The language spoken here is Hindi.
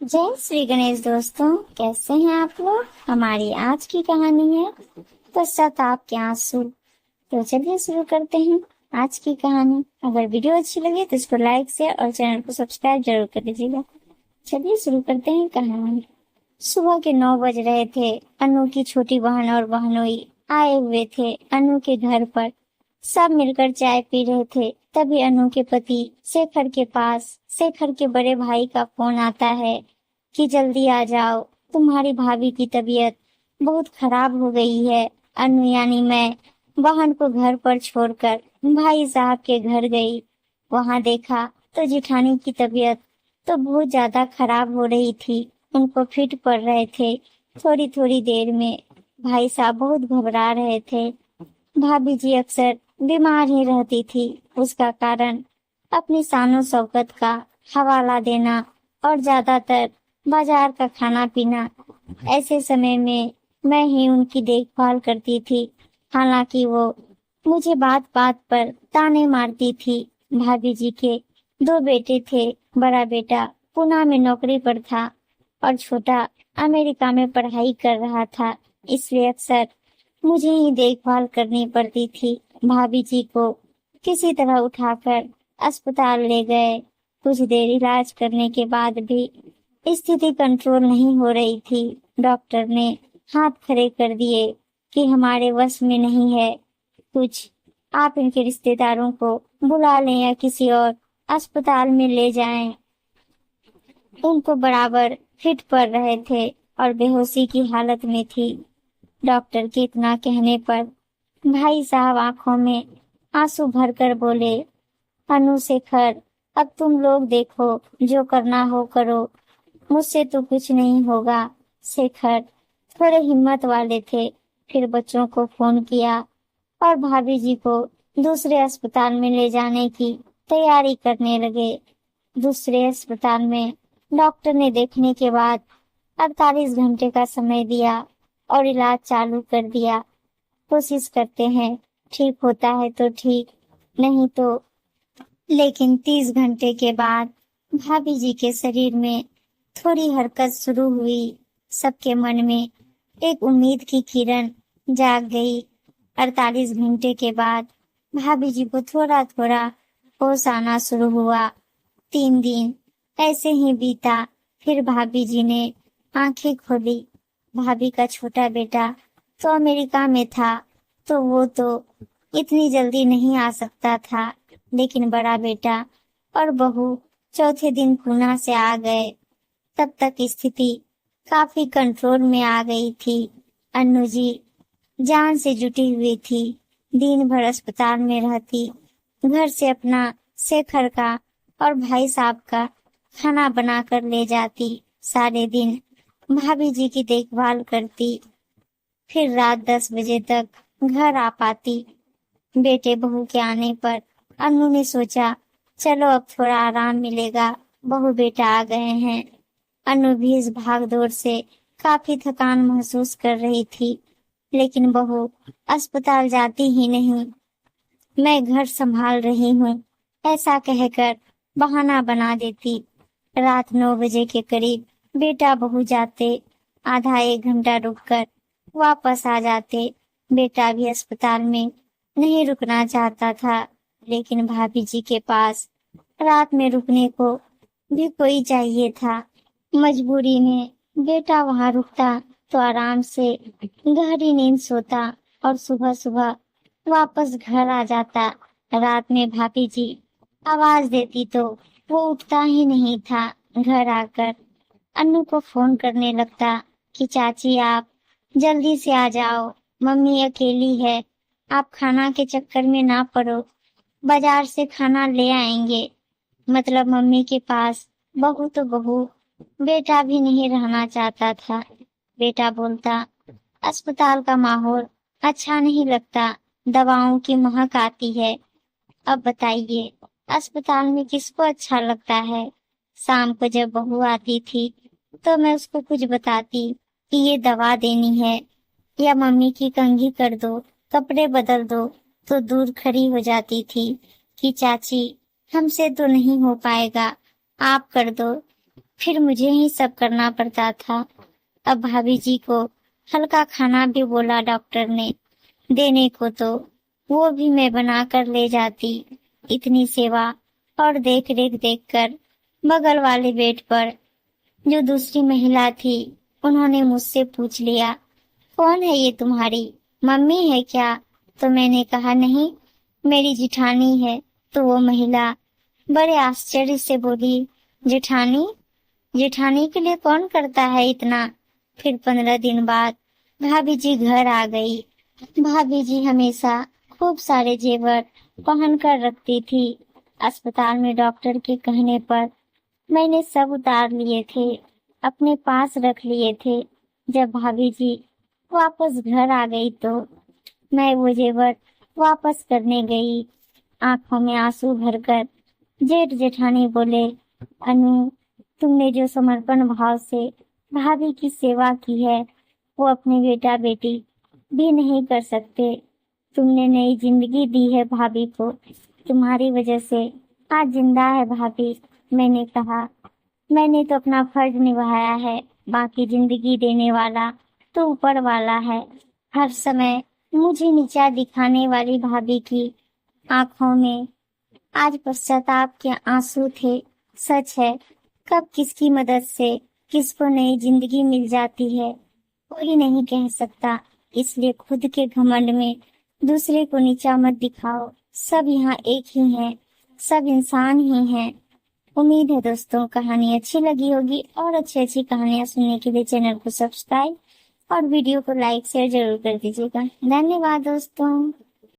जय श्री गणेश दोस्तों, कैसे हैं आप लोग। हमारी आज की कहानी है पश्चाताप के आंसू। तो चलिए शुरू करते हैं आज की कहानी। अगर वीडियो अच्छी लगे तो इसको लाइक शेयर और चैनल को सब्सक्राइब जरूर कर लीजिएगा। चलिए शुरू करते हैं कहानी। सुबह के 9 बज रहे थे। अनु की छोटी बहन और बहनोई आए हुए थे अनु के घर पर। सब मिलकर चाय पी रहे थे। तभी अनु के पति शेखर के पास शेखर के बड़े भाई का फोन आता है कि जल्दी आ जाओ, तुम्हारी भाभी की तबीयत बहुत खराब हो गई है। अनु यानी मैं बहन को घर पर छोड़कर भाई साहब के घर गई। वहां देखा तो जिठानी की तबीयत तो बहुत ज्यादा खराब हो रही थी। उनको फिट पड़ रहे थे। थोड़ी थोड़ी देर में भाई साहब बहुत घबरा रहे थे। भाभी जी अक्सर बीमार ही रहती थी। उसका कारण अपनी शानो शौकत का हवाला देना और ज्यादातर बाजार का खाना पीना। ऐसे समय में मैं ही उनकी देखभाल करती थी। हालांकि वो मुझे बात बात पर ताने मारती थी। भाभी जी के 2 बेटे थे। बड़ा बेटा पुणे में नौकरी पर था और छोटा अमेरिका में पढ़ाई कर रहा था। इसलिए अक्सर मुझे ही देखभाल करनी पड़ती थी। भाभी जी को किसी तरह उठाकर अस्पताल ले गए। कुछ देर इलाज करने के बाद भी स्थिति कंट्रोल नहीं हो रही थी। डॉक्टर ने हाथ खड़े कर दिए कि हमारे वश में नहीं है कुछ। आप इनके रिश्तेदारों को बुला लें या किसी और अस्पताल में ले जाएं। उनको बराबर फिट पड़ रहे थे और बेहोशी की हालत में थी। डॉक्टर के इतना कहने पर भाई साहब आंखों में आंसू भरकर बोले, अनु शेखर, अब तुम लोग देखो, जो करना हो करो, मुझसे तो कुछ नहीं होगा। शेखर थोड़े हिम्मत वाले थे। फिर बच्चों को फोन किया और भाभी जी को दूसरे अस्पताल में ले जाने की तैयारी करने लगे। दूसरे अस्पताल में डॉक्टर ने देखने के बाद 48 घंटे का समय दिया और इलाज चालू कर दिया। कोशिश करते हैं, ठीक होता है तो ठीक, नहीं तो। लेकिन 30 घंटे के बाद भाभी जी के शरीर में थोड़ी हरकत शुरू हुई। सबके मन में एक उम्मीद की किरण जाग गई। 48 घंटे के बाद भाभी जी को थोड़ा थोड़ा होश आना शुरू हुआ। 3 दिन ऐसे ही बीता। फिर भाभी जी ने आंखें खोली। भाभी का छोटा बेटा तो अमेरिका में था, तो वो तो इतनी जल्दी नहीं आ सकता था। लेकिन बड़ा बेटा और बहू चौथे दिन पूना से आ गए। तब तक स्थिति काफी कंट्रोल में आ गई थी। अन्नू जी जान से जुटी हुई थी। दिन भर अस्पताल में रहती। घर से अपना शेखर का और भाई साहब का खाना बनाकर ले जाती। सारे दिन भाभी जी की देखभाल करती। फिर रात 10 बजे तक घर आ पाती। बेटे बहू के आने पर अनु ने सोचा, चलो अब थोड़ा आराम मिलेगा, बहू बेटा आ गए हैं। अनु भी इस भाग दौड़ से काफी थकान महसूस कर रही थी। लेकिन बहू अस्पताल जाती ही नहीं। मैं घर संभाल रही हूँ, ऐसा कहकर बहाना बना देती। रात 9 बजे के करीब बेटा बहू जाते। आधा 1 घंटा रुककर वापस आ जाते। बेटा भी अस्पताल में नहीं रुकना चाहता था, लेकिन भाभी जी के पास रात में रुकने को भी कोई चाहिए था। मजबूरी में बेटा वहां रुकता तो आराम से गहरी नींद सोता और सुबह सुबह वापस घर आ जाता। रात में भाभी जी आवाज देती तो वो उठता ही नहीं था। घर आकर अन्नू को फोन करने लगता कि चाची आप जल्दी से आ जाओ, मम्मी अकेली है, आप खाना के चक्कर में ना पड़ो, बाजार से खाना ले आएंगे। मतलब मम्मी के पास बहू तो बहू, बेटा भी नहीं रहना चाहता था। बेटा बोलता, अस्पताल का माहौल अच्छा नहीं लगता, दवाओं की महक आती है। अब बताइए, अस्पताल में किसको अच्छा लगता है। शाम को जब बहू आती थी तो मैं उसको कुछ बताती कि ये दवा देनी है या मम्मी की कंघी कर दो, कपड़े बदल दो, तो दूर खड़ी हो जाती थी कि चाची हमसे तो नहीं हो पाएगा, आप कर दो। फिर मुझे ही सब करना पड़ता था। अब भाभी जी को हल्का खाना भी बोला डॉक्टर ने देने को, तो वो भी मैं बना कर ले जाती। इतनी सेवा और देख रेख देख कर बगल वाले बेड पर जो दूसरी महिला थी, उन्होंने मुझसे पूछ लिया, कौन है ये तुम्हारी मम्मी है क्या? तो मैंने कहा नहीं, मेरी जिठानी है। तो वो महिला बड़े आश्चर्य से बोली, जेठानी? जेठानी के लिए कौन करता है इतना? फिर 15 दिन बाद भाभी जी घर आ गई। भाभी जी हमेशा खूब सारे जेवर पहन कर रखती थी। अस्पताल में डॉक्टर के कहने पर मैंने सब उतार लिए थे, अपने पास रख लिए थे। जब भाभी जी वापस घर आ गई तो मैं वो जेवर वापस करने गई। आंखों में आंसू भरकर जेठ जेठानी बोले, अनु, तुमने जो समर्पण भाव से भाभी की सेवा की है, वो अपने बेटा बेटी भी नहीं कर सकते। तुमने नई जिंदगी दी है भाभी को, तुम्हारी वजह से आज जिंदा है भाभी। मैंने कहा, मैंने तो अपना फर्ज निभाया है, बाकी जिंदगी देने वाला तो ऊपर वाला है। हर समय मुझे नीचा दिखाने वाली भाभी की आंखों में आज पश्चाताप के आंसू थे। सच है, कब किसकी मदद से किसको नई जिंदगी मिल जाती है कोई नहीं कह सकता। इसलिए खुद के घमंड में दूसरे को नीचा मत दिखाओ। सब यहाँ एक ही हैं, सब इंसान ही हैं। उम्मीद है दोस्तों कहानी अच्छी लगी होगी, और अच्छी अच्छी कहानियां सुनने के लिए चैनल को सब्सक्राइब और वीडियो को लाइक शेयर जरूर कर दीजिएगा। धन्यवाद दोस्तों।